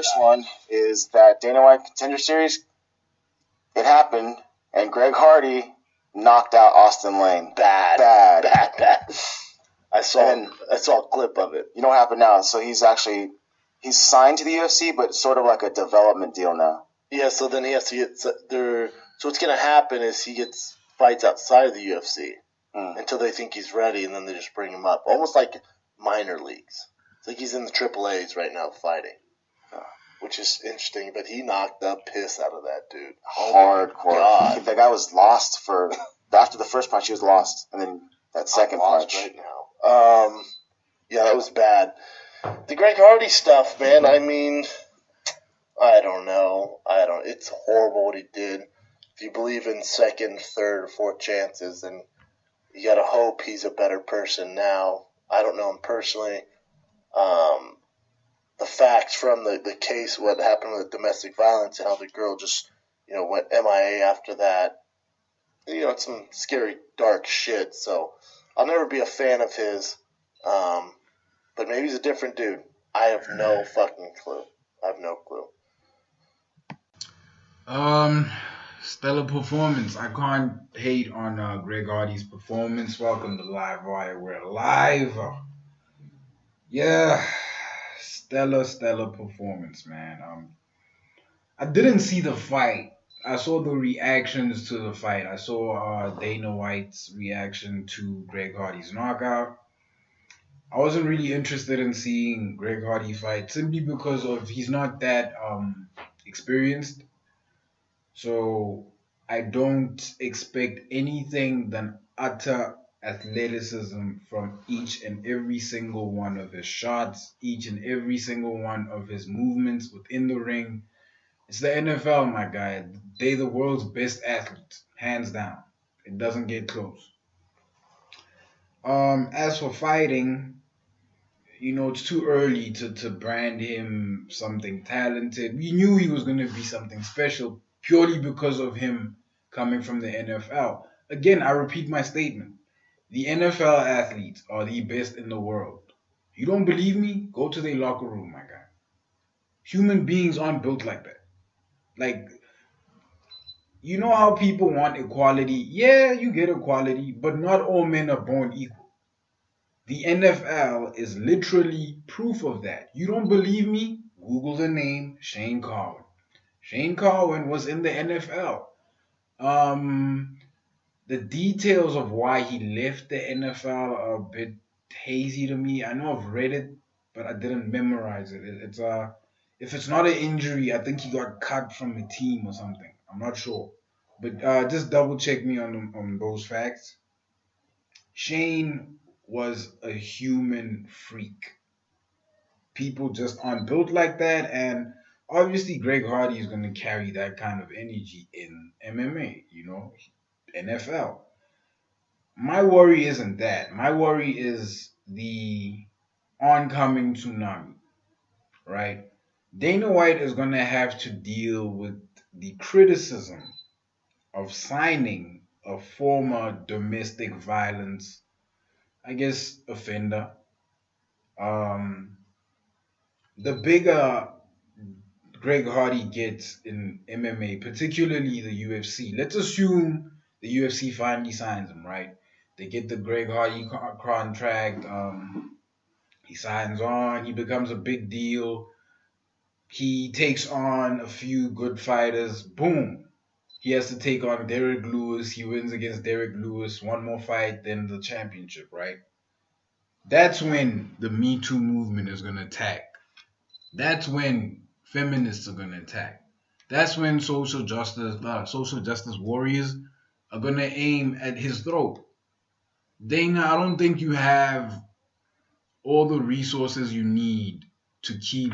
first one is that Dana White Contender Series, it happened, and Greg Hardy knocked out Austin Lane. Bad. I saw a clip of it. You know what happened now? So he's signed to the UFC, but sort of like a development deal now. Yeah, so then he has to get there. So what's going to happen is he gets fights outside of the UFC until they think he's ready, and then they just bring him up, almost like minor leagues. It's like he's in the AAAs right now fighting, which is interesting. But he knocked the piss out of that dude. Hardcore. That guy was lost after the first punch. He was lost, and then that second punch. Right now. Yeah, that was bad. The Greg Hardy stuff, man. I mean, I don't know. It's horrible what he did. If you believe in second, third, or fourth chances, then you gotta hope he's a better person now. I don't know him personally. The facts from the case, what happened with domestic violence, and how the girl just, went MIA after that. It's some scary, dark shit. So I'll never be a fan of his. But maybe he's a different dude. I have no fucking clue. I have no clue. Stellar performance. I can't hate on Greg Hardy's performance. Welcome to Live Wire. We're live. Yeah, stellar performance, man. I didn't see the fight. I saw the reactions to the fight. I saw Dana White's reaction to Greg Hardy's knockout. I wasn't really interested in seeing Greg Hardy fight simply because he's not that experienced. So I don't expect anything than utter athleticism from each and every single one of his shots, each and every single one of his movements within the ring. It's the NFL, my guy. They're the world's best athletes, hands down. It doesn't get close. As for fighting, it's too early to brand him something talented. We knew he was going to be something special purely because of him coming from the NFL. Again, I repeat my statement. The NFL athletes are the best in the world. You don't believe me? Go to their locker room, my guy. Human beings aren't built like that. Like, you know how people want equality? Yeah, you get equality, but not all men are born equal. The NFL is literally proof of that. You don't believe me? Google the name Shane Carwin. Shane Carwin was in the NFL. The details of why he left the NFL are a bit hazy to me. I know I've read it, but I didn't memorize it. If it's not an injury, I think he got cut from the team or something. I'm not sure. But just double check me on those facts. Shane was a human freak. People just aren't built like that, and obviously Greg Hardy is going to carry that kind of energy in MMA, NFL. My worry isn't that. My worry is the oncoming tsunami, right? Dana White is going to have to deal with the criticism of signing a former domestic violence, offender. The bigger Greg Hardy gets in MMA, particularly the UFC, let's assume the UFC finally signs him, right? They get the Greg Hardy contract. He signs on. He becomes a big deal. He takes on a few good fighters. Boom. He has to take on Derek Lewis. He wins against Derek Lewis. One more fight, then the championship, right? That's when the Me Too movement is going to attack. That's when feminists are going to attack. That's when social justice warriors are going to aim at his throat. Dana, I don't think you have all the resources you need to keep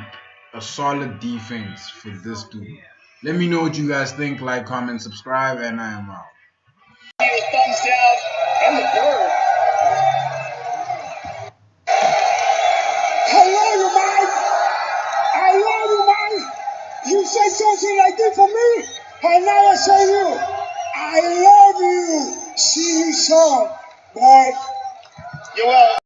a solid defense for this dude. Let me know what you guys think. Like, comment, subscribe, and I am out. Thumbs down and the bird. You say something like this for me, and now I say you. I love you. See you soon. Bye. You will.